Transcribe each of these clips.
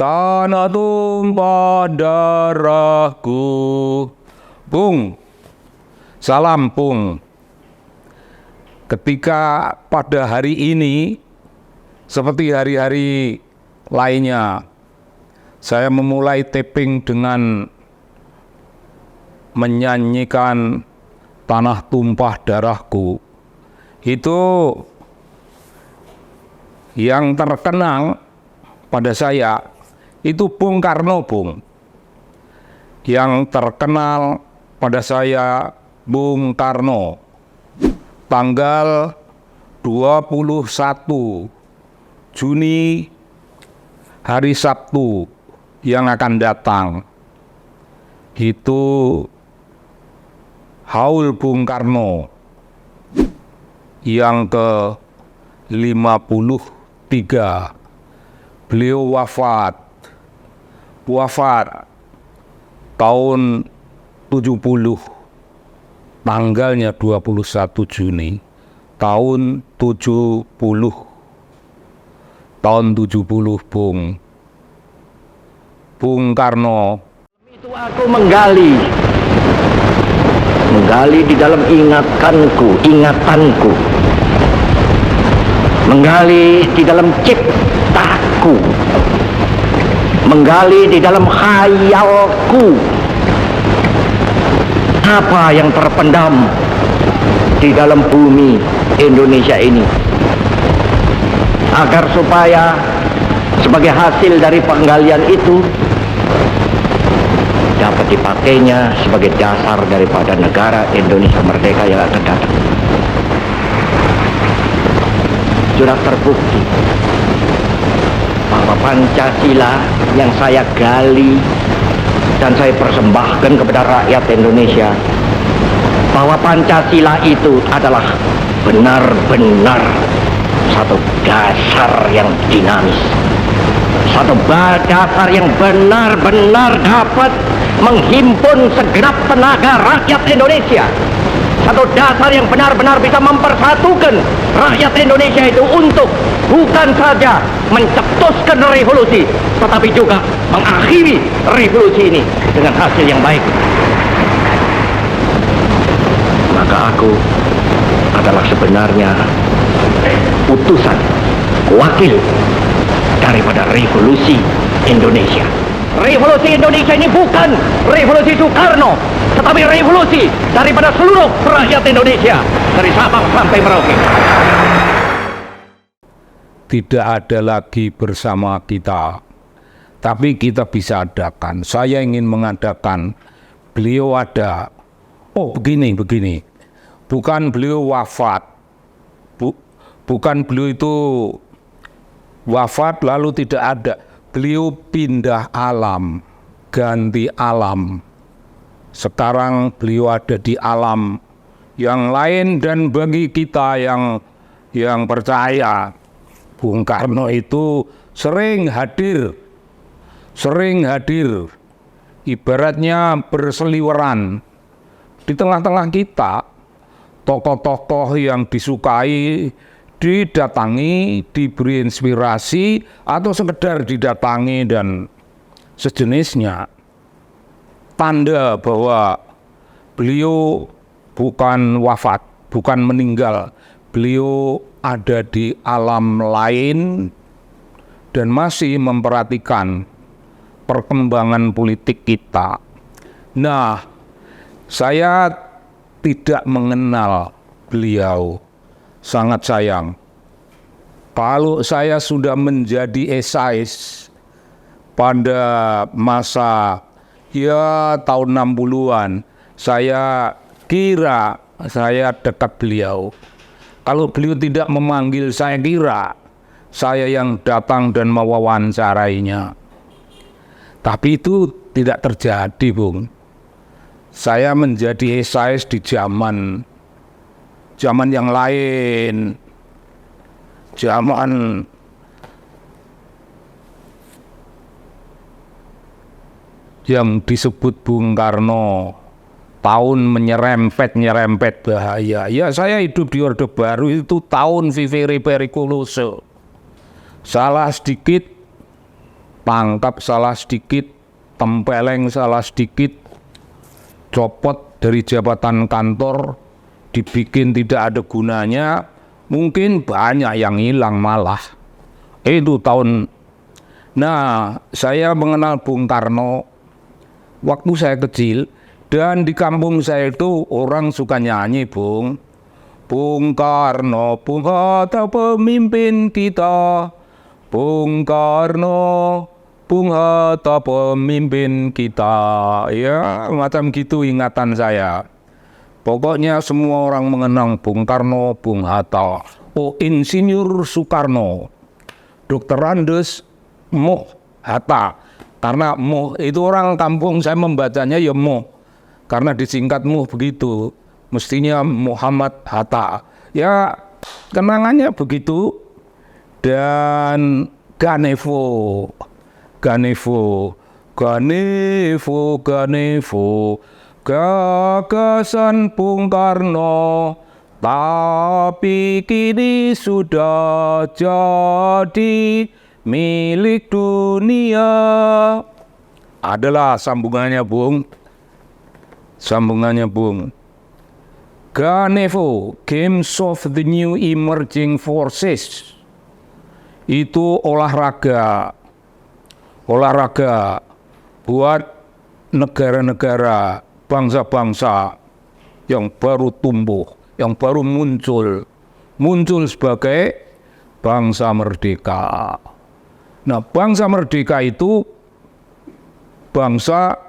tanah tumpah darahku. Bung, salam Bung. Ketika pada hari ini, seperti hari-hari lainnya, saya memulai taping dengan menyanyikan tanah tumpah darahku. Itu yang terkenang pada saya itu Bung Karno, Bung. Yang terkenal pada saya Bung Karno. Tanggal 21 Juni, hari Sabtu yang akan datang, itu Haul Bung Karno yang ke-53. Beliau wafat tahun 70, tanggalnya 21 Juni tahun 70. Tahun 70, Bung Karno. Itu aku menggali di dalam ingatanku, menggali di dalam ciptaku, menggali di dalam khayalku, apa yang terpendam di dalam bumi Indonesia ini, agar supaya sebagai hasil dari penggalian itu dapat dipakainya sebagai dasar daripada negara Indonesia merdeka yang akan datang. Sudah terbukti bahwa Pancasila yang saya gali dan saya persembahkan kepada rakyat Indonesia, bahwa Pancasila itu adalah benar-benar satu dasar yang dinamis, satu dasar yang benar-benar dapat menghimpun segenap tenaga rakyat Indonesia, satu dasar yang benar-benar bisa mempersatukan rakyat Indonesia itu untuk bukan saja mencetuskan revolusi, tetapi juga mengakhiri revolusi ini dengan hasil yang baik. Maka aku adalah sebenarnya utusan, wakil daripada revolusi Indonesia. Revolusi Indonesia ini bukan revolusi Soekarno, tetapi revolusi daripada seluruh rakyat Indonesia, dari Sabang sampai Merauke. Tidak ada lagi bersama kita, tapi kita bisa adakan. Saya ingin mengadakan. Beliau ada. Oh, begini. Bukan beliau wafat. Bukan beliau itu wafat lalu tidak ada. Beliau pindah alam, ganti alam. Sekarang beliau ada di alam yang lain, dan bagi kita yang percaya, Bung Karno itu sering hadir, ibaratnya berseliweran di tengah-tengah kita. Tokoh-tokoh yang disukai didatangi, diberi inspirasi, atau sekedar didatangi dan sejenisnya. Tanda bahwa beliau bukan wafat, bukan meninggal. Beliau ada di alam lain dan masih memperhatikan perkembangan politik kita. Nah, saya tidak mengenal beliau. Sangat sayang. Kalau saya sudah menjadi esais pada masa tahun 60-an, saya kira saya dekat beliau. Kalau beliau tidak memanggil, saya kira saya yang datang dan mewawancarainya. Tapi itu tidak terjadi, Bung. Saya menjadi esais di zaman yang lain, zaman yang disebut Bung Karno, tahun menyerempet bahaya. Ya, saya hidup di Orde Baru itu tahun vivere periculoso. Salah sedikit tangkap salah sedikit, tempeleng salah sedikit, copot dari jabatan kantor, dibikin tidak ada gunanya, mungkin banyak yang hilang malah. Itu tahun. Nah, saya mengenal Bung Karno waktu saya kecil, dan di kampung saya itu orang suka nyanyi, Bung Karno, Bung Hatta pemimpin kita, Bung Karno, Bung Hatta pemimpin kita, ya macam gitu ingatan saya. Pokoknya semua orang mengenang Bung Karno, Bung Hatta. Oh, Insinyur Soekarno, Dr. Andes Moh Hatta. Karena Moh itu orang kampung saya membacanya ya Moh, karena disingkat Moh begitu. Mestinya Muhammad Hatta. Ya kenangannya begitu. Dan Ganevo, gagasan Bung Karno, tapi kini sudah jadi milik dunia. Adalah sambungannya, Bung. Ganevo, Games of the New Emerging Forces. Itu olahraga buat negara-negara, bangsa-bangsa yang baru tumbuh, yang baru muncul sebagai bangsa merdeka. Nah, bangsa merdeka itu bangsa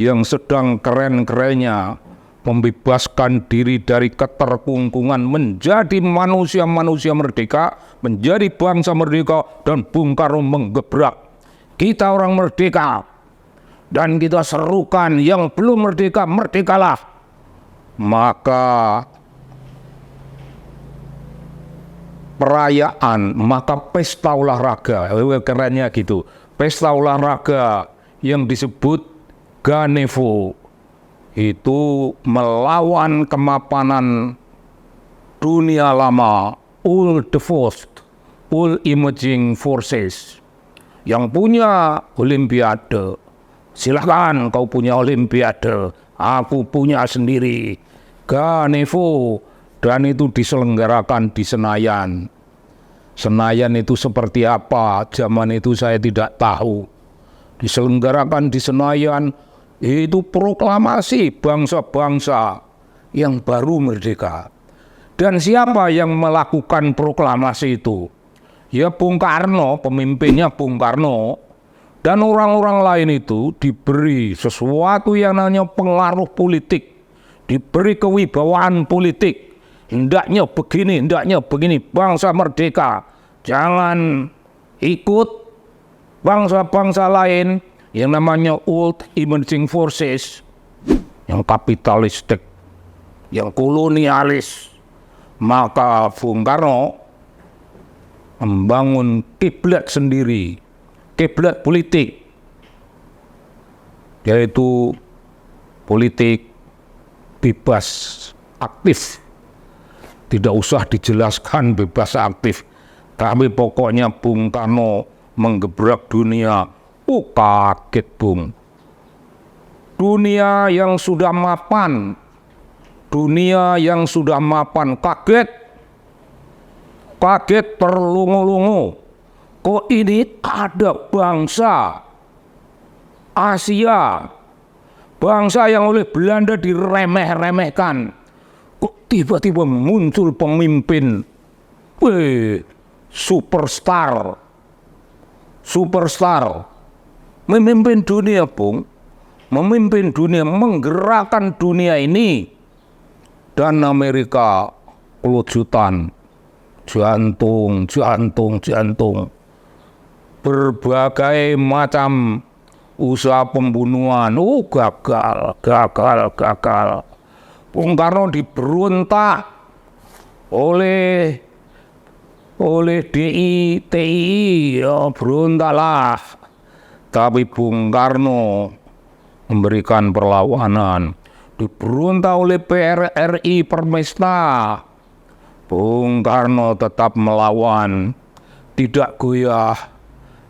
yang sedang keren-kerennya membebaskan diri dari keterkungkungan, menjadi manusia-manusia merdeka, menjadi bangsa merdeka, dan Bung Karno menggebrak. Kita orang merdeka, dan kita serukan yang belum merdeka, merdekalah. Maka perayaan, maka pesta olahraga, kerennya gitu, pesta olahraga yang disebut Ganevo, itu melawan kemapanan dunia lama, all the first, all emerging forces. Yang punya olimpiade, silahkan kau punya olimpiade, aku punya sendiri, Ganevo. Dan itu diselenggarakan di Senayan. Senayan itu seperti apa? Zaman itu saya tidak tahu. Diselenggarakan di Senayan, itu proklamasi bangsa-bangsa yang baru merdeka. Dan siapa yang melakukan proklamasi itu? Ya Bung Karno, pemimpinnya Bung Karno. Dan orang-orang lain itu diberi sesuatu yang namanya pengaruh politik, diberi kewibawaan politik. Hendaknya begini, bangsa merdeka. Jangan ikut bangsa-bangsa lain yang namanya old emerging forces, yang kapitalistik, yang kolonialis. Maka Bung Karno membangun kiblat sendiri, kiblat politik, yaitu politik bebas aktif. Tidak usah dijelaskan bebas aktif, tapi pokoknya Bung Karno menggebrak dunia. Oh, kaget Bung. Dunia yang sudah mapan, kaget terlungu-lungu. Kok ini ada bangsa Asia, bangsa yang oleh Belanda diremeh-remehkan, kok tiba-tiba muncul pemimpin, superstar, memimpin dunia, Bung, memimpin dunia, menggerakkan dunia ini. Dan Amerika kelucutan, jantung, berbagai macam usaha pembunuhan, gagal. Bung Karno diberontak oleh DI, TI, ya berontaklah. Tapi Bung Karno memberikan perlawanan, diberontak oleh PRRI Permesta. Bung Karno tetap melawan, tidak goyah,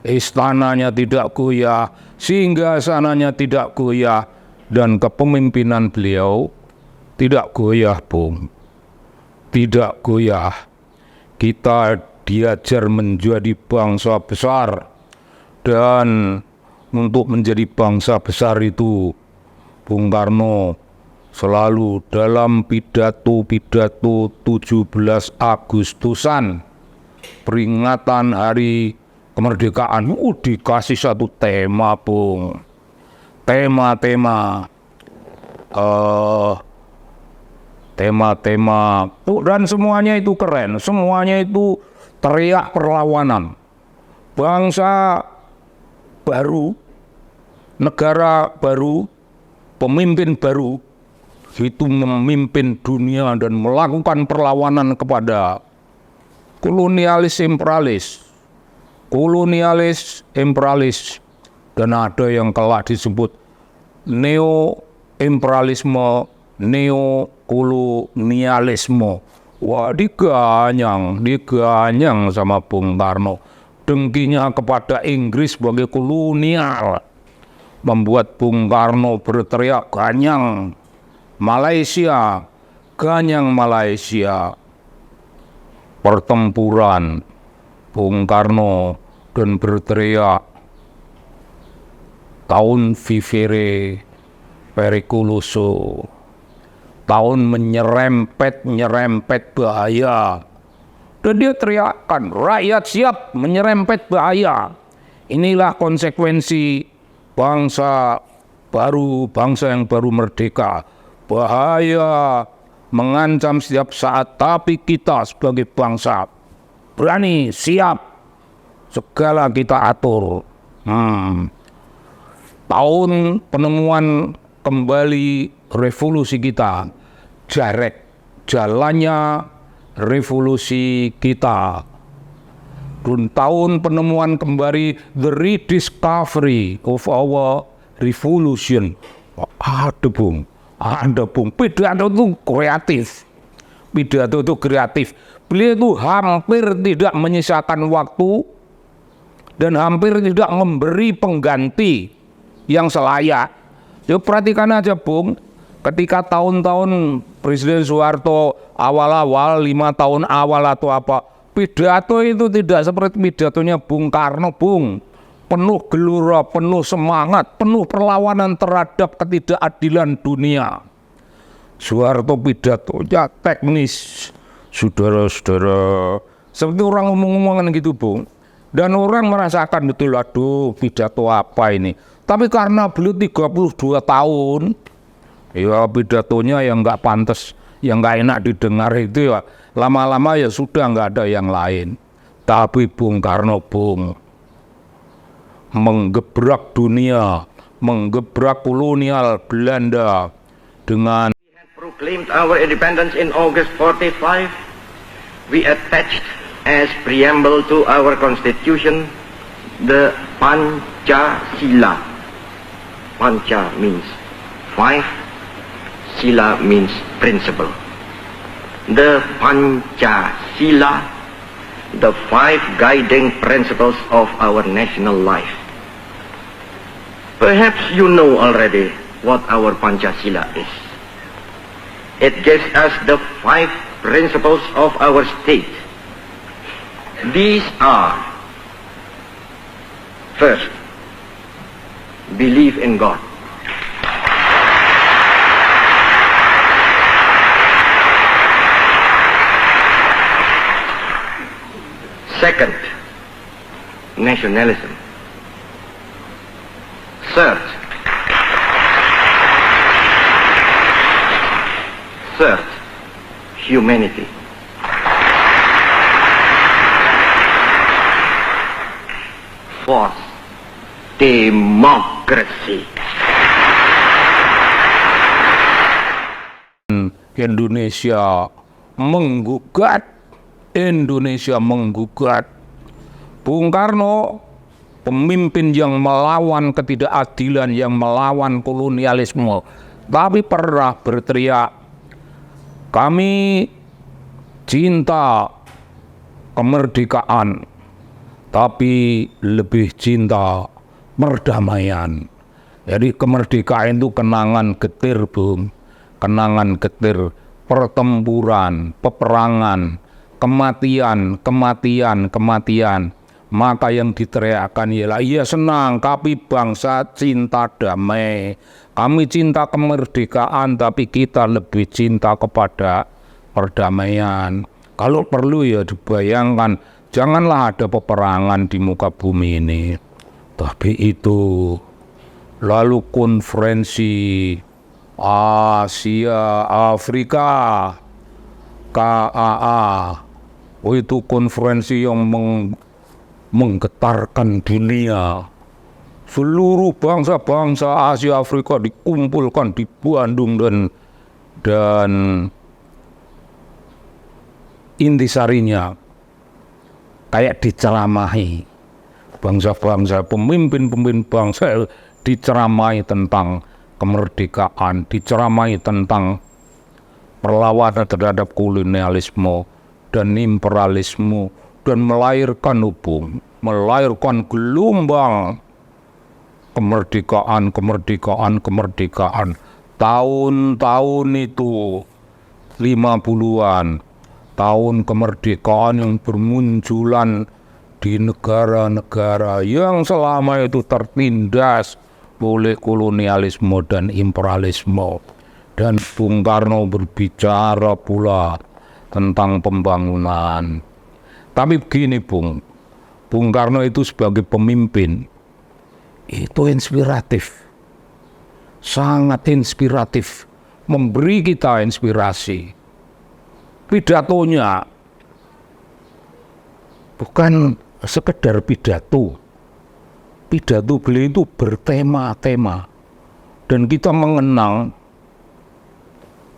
istananya tidak goyah, singgasananya tidak goyah, dan kepemimpinan beliau tidak goyah, Bung. Tidak goyah. Kita diajar menjadi bangsa besar, dan untuk menjadi bangsa besar itu Bung Karno selalu dalam pidato-pidato 17 Agustusan peringatan hari kemerdekaan dikasih satu tema, Bung. Tema-tema dan semuanya itu keren, semuanya itu teriak perlawanan. Bangsa baru, negara baru, pemimpin baru itu memimpin dunia dan melakukan perlawanan kepada kolonialis imperialis, dan ada yang kelak disebut neo-imperialisme, neo-kolonialisme. Wah, diganyang sama Bung Karno. Dengkinya kepada Inggris sebagai kolonial membuat Bung Karno berteriak ganyang Malaysia. Pertempuran Bung Karno dan berteriak tahun vivere pericoloso, tahun menyerempet bahaya. Dan dia teriakkan, rakyat siap menyerempet bahaya. Inilah konsekuensi bangsa yang baru merdeka. Bahaya mengancam setiap saat, tapi kita sebagai bangsa berani, siap, segala kita atur. Tahun penemuan kembali revolusi kita, jalannya revolusi kita. Dan tahun penemuan kembali, the rediscovery of our revolution. Ada Bung, pidato itu kreatif. Beliau itu hampir tidak menyisakan waktu dan hampir tidak memberi pengganti yang selayak. Ya perhatikan aja Bung, ketika tahun-tahun Presiden Soeharto awal-awal 5 tahun awal atau apa, pidato itu tidak seperti pidatonya Bung Karno, Bung. Penuh gelora, penuh semangat, penuh perlawanan terhadap ketidakadilan dunia. Soeharto pidatonya teknis, saudara-saudara, seperti orang ngomong-ngomongan gitu Bung. Dan orang merasakan betul, aduh pidato apa ini. Tapi karena beliau 32 tahun, ya pidatonya yang nggak pantas, yang nggak enak didengar itu ya, lama-lama ya sudah nggak ada yang lain. Tapi Bung Karno, Bung, menggebrak dunia, menggebrak kolonial Belanda dengan proclaimed our independence in August 45. We attached as preamble to our constitution the Pancasila. Panca means 5, Sila means principle. The Pancasila, the 5 guiding principles of our national life. Perhaps you know already what our Pancasila is. It gives us the 5 principles of our state. These are: first, believe in God. Second, nationalism. Third, humanity. Fourth, democracy. Indonesia menggugat. Bung Karno, pemimpin yang melawan ketidakadilan, yang melawan kolonialisme, tapi pernah berteriak, kami cinta kemerdekaan, tapi lebih cinta perdamaian. Jadi kemerdekaan itu kenangan getir, Bung. Kenangan getir pertempuran, peperangan, kematian. Maka yang diteriakkan ialah, iya senang, tapi bangsa cinta damai. Kami cinta kemerdekaan, tapi kita lebih cinta kepada perdamaian. Kalau perlu ya dibayangkan, janganlah ada peperangan di muka bumi ini. Tapi itu, lalu konferensi Asia Afrika, KAA, itu konferensi yang menggetarkan dunia. Seluruh bangsa-bangsa Asia Afrika dikumpulkan di Bandung dan intisarinya kayak diceramahi. Bangsa-bangsa, pemimpin-pemimpin bangsa diceramahi tentang kemerdekaan, diceramahi tentang perlawanan terhadap kolonialisme dan imperialisme, dan melahirkan gelombang kemerdekaan. Tahun-tahun itu 50-an, tahun kemerdekaan yang bermunculan di negara-negara yang selama itu tertindas oleh kolonialisme dan imperialisme. Dan Bung Karno berbicara pula tentang pembangunan. Tapi begini, Bung Karno itu sebagai pemimpin itu inspiratif, sangat inspiratif, memberi kita inspirasi. Pidatonya bukan sekedar pidato beliau itu bertema-tema, dan kita mengenang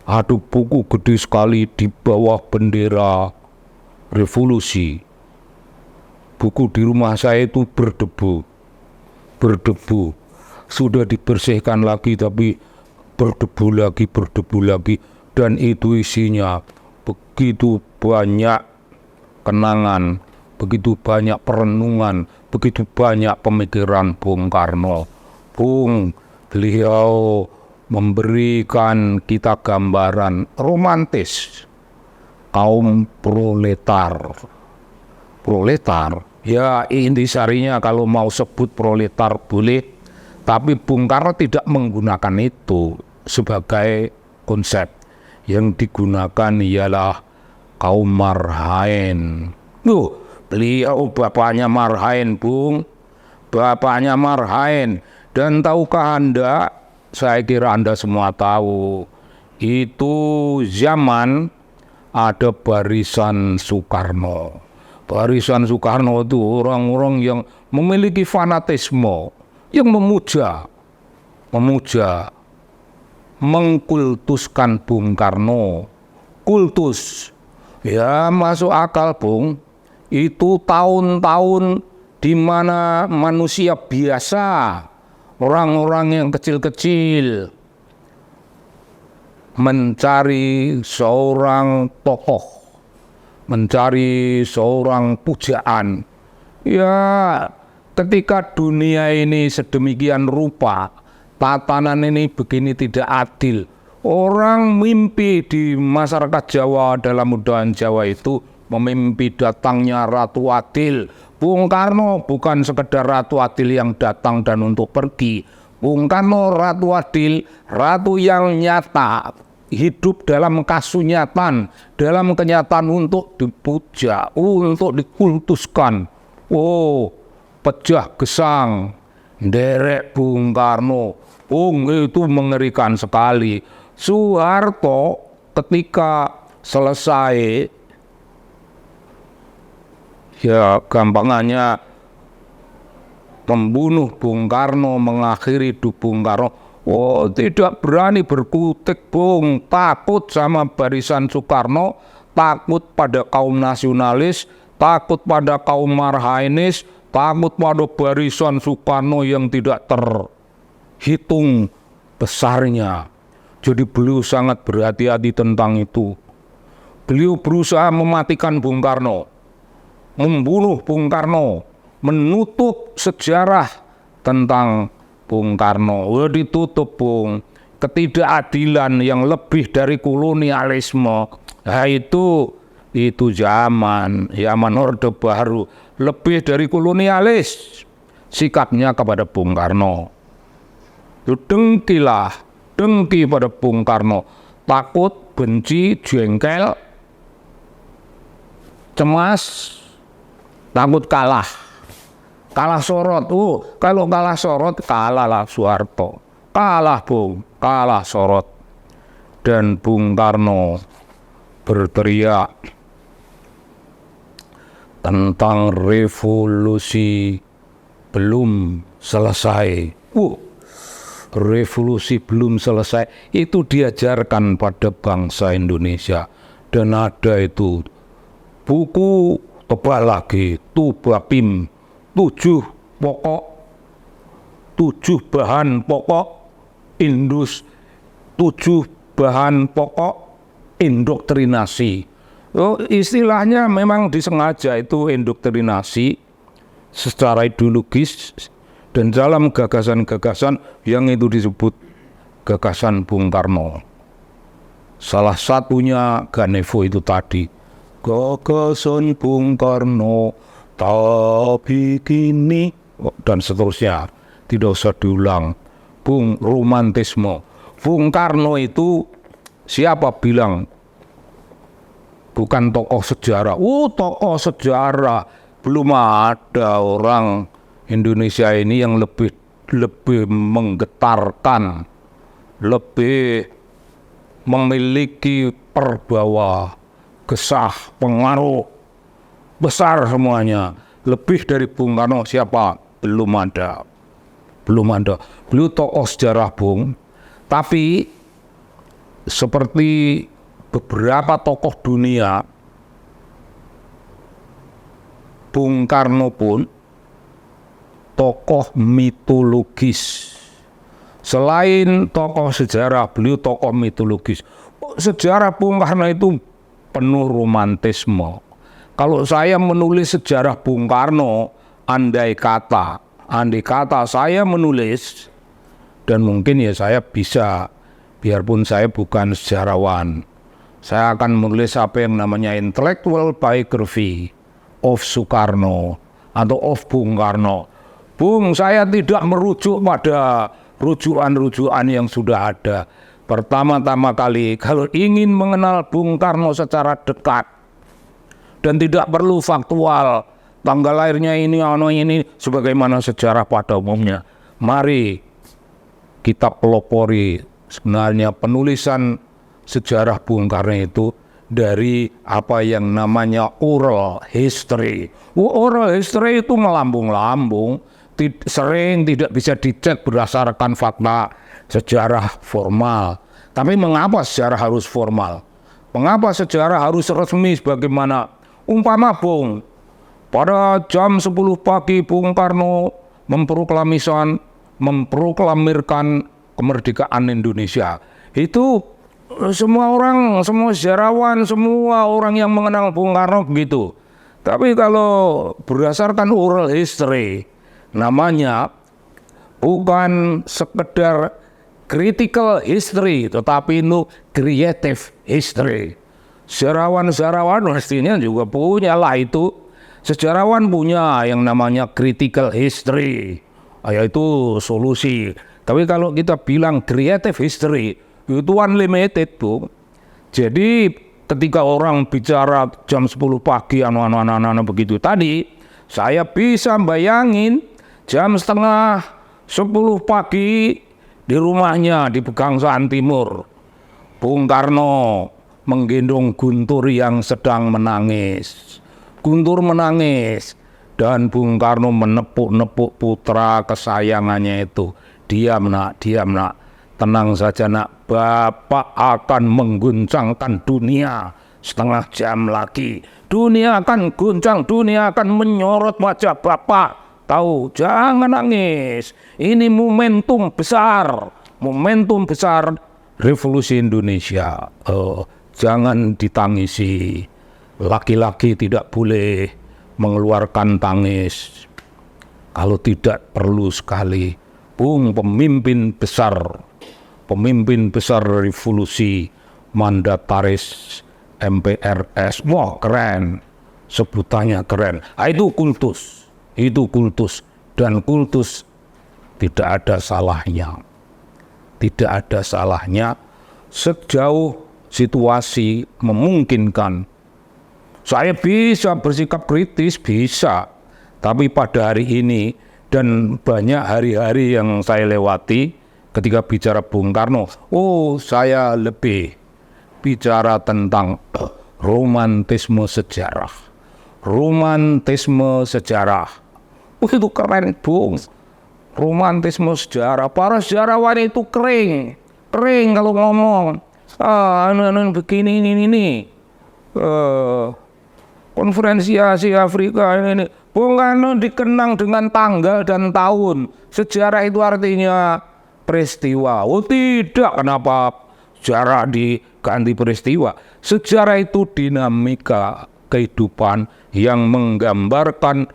ada buku gede sekali di bawah bendera revolusi. Buku di rumah saya itu berdebu, sudah dibersihkan lagi tapi berdebu lagi, dan itu isinya begitu banyak kenangan, begitu banyak perenungan, begitu banyak pemikiran Bung Karno. Beliau memberikan kita gambaran romantis kaum proletar. Ya, intisarinya kalau mau sebut proletar boleh, tapi Bung Karno tidak menggunakan itu sebagai konsep. Yang digunakan ialah kaum marhaen. Beliau bapaknya marhaen, Bung. Bapaknya marhaen. Dan tahukah Anda, saya kira Anda semua tahu, itu zaman ada barisan Soekarno. Barisan Soekarno itu orang-orang yang memiliki fanatisme, yang memuja, mengkultuskan Bung Karno. Kultus, ya masuk akal, Bung. Itu tahun-tahun di mana manusia biasa, orang-orang yang kecil-kecil, mencari seorang tokoh, mencari seorang pujaan. Ya, ketika dunia ini sedemikian rupa, tatanan ini begini tidak adil, orang mimpi di masyarakat Jawa, dalam budaya Jawa itu memimpi datangnya Ratu Adil. Bung Karno bukan sekedar Ratu Adil yang datang dan untuk pergi. Bung Karno Ratu Adil, ratu yang nyata, hidup dalam kasunyatan, dalam kenyataan untuk dipuja, untuk dikultuskan. Pejah gesang, derek Bung Karno. Itu mengerikan sekali. Soeharto ketika selesai, ya gampangannya membunuh Bung Karno, mengakhiri hidup Bung Karno. Tidak berani berkutik, Bung. Takut sama barisan Soekarno, takut pada kaum nasionalis, takut pada kaum marhainis, takut pada barisan Soekarno yang tidak terhitung besarnya. Jadi beliau sangat berhati-hati tentang itu. Beliau berusaha mematikan Bung Karno, membunuh Bung Karno, menutup sejarah tentang Bung Karno. Ditutup, Bung. Ketidakadilan yang lebih dari kolonialisme. Nah, itu zaman Orde Baru, lebih dari kolonialis sikapnya kepada Bung Karno. Dengki pada Bung Karno, takut, benci, jengkel, cemas, takut kalah Sorot. Kalau kalah Sorot, kalahlah Soeharto, kalah Bung, kalah Sorot. Dan Bung Karno berteriak tentang revolusi belum selesai. Revolusi belum selesai itu diajarkan pada bangsa Indonesia, dan ada itu buku tebal lagi, Tubapim, 7 bahan pokok 7 bahan pokok indoktrinasi. Istilahnya memang disengaja itu indoktrinasi secara ideologis, dan dalam gagasan-gagasan yang itu disebut gagasan Bung Karno. Salah satunya Ganevo itu tadi, gagasan Bung Karno tapi kini, dan seterusnya, tidak usah diulang. Bung, romantisme. Bung Karno itu siapa bilang bukan tokoh sejarah? Tokoh sejarah. Belum ada orang Indonesia ini yang lebih menggetarkan, lebih memiliki perbawa gesah, pengaruh besar semuanya. Lebih dari Bung Karno siapa? Belum ada. Beliau tokoh sejarah, Bung. Tapi seperti beberapa tokoh dunia, Bung Karno pun tokoh mitologis. Selain tokoh sejarah, beliau tokoh mitologis. Sejarah Bung Karno itu penuh romantisme. Kalau saya menulis sejarah Bung Karno, andai kata saya menulis, dan mungkin ya saya bisa, biarpun saya bukan sejarawan, saya akan menulis apa yang namanya intellectual biography of Soekarno atau of Bung Karno. Bung, saya tidak merujuk pada rujukan-rujukan yang sudah ada. Pertama-tama kali, kalau ingin mengenal Bung Karno secara dekat dan tidak perlu faktual, tanggal lahirnya ini, sebagaimana sejarah pada umumnya, mari kita pelopori sebenarnya penulisan sejarah Bung Karno itu dari apa yang namanya oral history. Oral history itu melambung-lambung, sering tidak bisa dicek berdasarkan fakta sejarah formal. Tapi mengapa sejarah harus formal? Mengapa sejarah harus resmi sebagaimana umpama Bung, pada jam 10 pagi Bung Karno memproklamirkan kemerdekaan Indonesia. Itu semua orang, semua sejarawan, semua orang yang mengenal Bung Karno begitu. Tapi kalau berdasarkan oral history, namanya bukan sekedar critical history, tetapi itu creative history. Sejarawan mestinya juga punya lah itu. Sejarawan punya yang namanya critical history, yaitu solusi. Tapi kalau kita bilang creative history, itu unlimited, Bung. Jadi ketika orang bicara jam 10 pagi, begitu tadi, saya bisa bayangin jam setengah 10 pagi di rumahnya di Pegangsaan Timur, Bung Karno menggendong Guntur yang sedang menangis. Guntur menangis dan Bung Karno menepuk-nepuk putra kesayangannya itu. Diam nak, tenang saja nak, Bapak akan mengguncangkan dunia setengah jam lagi. Dunia akan guncang, dunia akan menyorot wajah Bapak. Tahu, jangan nangis. Ini momentum besar revolusi Indonesia. Jangan ditangisi. Laki-laki tidak boleh mengeluarkan tangis. Kalau tidak perlu sekali, Bung, pemimpin besar revolusi, mandataris MPRS, wah keren, sebutannya keren. Itu kultus, dan kultus tidak ada salahnya sejauh situasi memungkinkan. Saya bisa bersikap kritis, bisa. Tapi pada hari ini dan banyak hari-hari yang saya lewati ketika bicara Bung Karno, saya lebih bicara tentang romantisme sejarah. Itu keren, Bung. Romantisme sejarah. Para sejarawan itu kering kalau ngomong. Begini ini. Konferensi Asia Afrika ini. Bung Karno dikenang dengan tanggal dan tahun. Sejarah itu artinya peristiwa. Tidak, kenapa sejarah diganti peristiwa? Sejarah itu dinamika kehidupan yang menggambarkan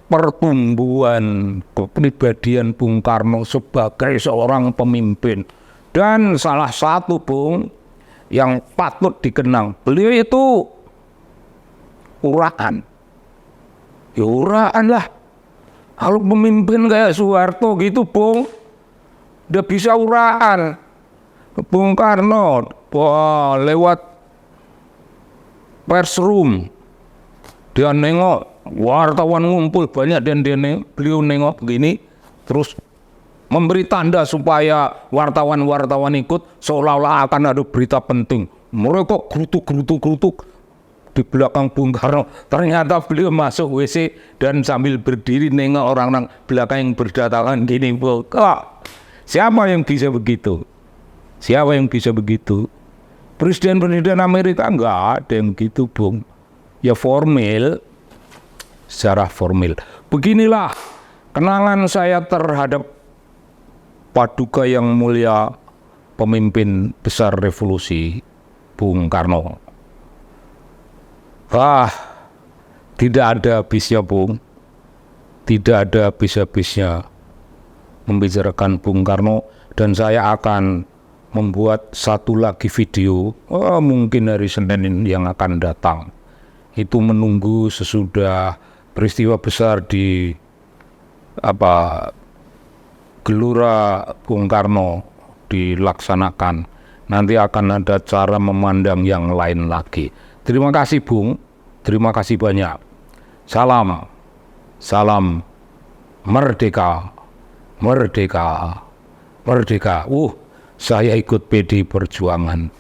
pertumbuhan kepribadian Bung Karno sebagai seorang pemimpin. Dan salah satu, Bung, yang patut dikenang, beliau itu uraan. Ya uraan lah. Kalau pemimpin kayak Soeharto gitu, Bung, udah bisa uraan. Bung Karno, lewat press room, dia nengok, wartawan ngumpul banyak, dan beliau nengok begini, terus memberi tanda supaya wartawan ikut, seolah-olah akan ada berita penting. Mereka gerutuk di belakang Bung Karno. Ternyata beliau masuk WC dan sambil berdiri nengok orang-orang belakang yang berdatangan gini. Siapa yang bisa begitu? Presiden Amerika enggak ada yang gitu, Bung. Ya formal, secara formal. Beginilah kenangan saya terhadap Paduka yang mulia, pemimpin besar revolusi, Bung Karno. Tidak ada habisnya, Bung. Tidak ada habis-habisnya membicarakan Bung Karno, dan saya akan membuat satu lagi video, mungkin hari Senin yang akan datang. Itu menunggu sesudah peristiwa besar di Gelora Bung Karno dilaksanakan. Nanti akan ada cara memandang yang lain lagi. Terima kasih, Bung. Terima kasih banyak. Salam merdeka. Saya ikut PD Perjuangan.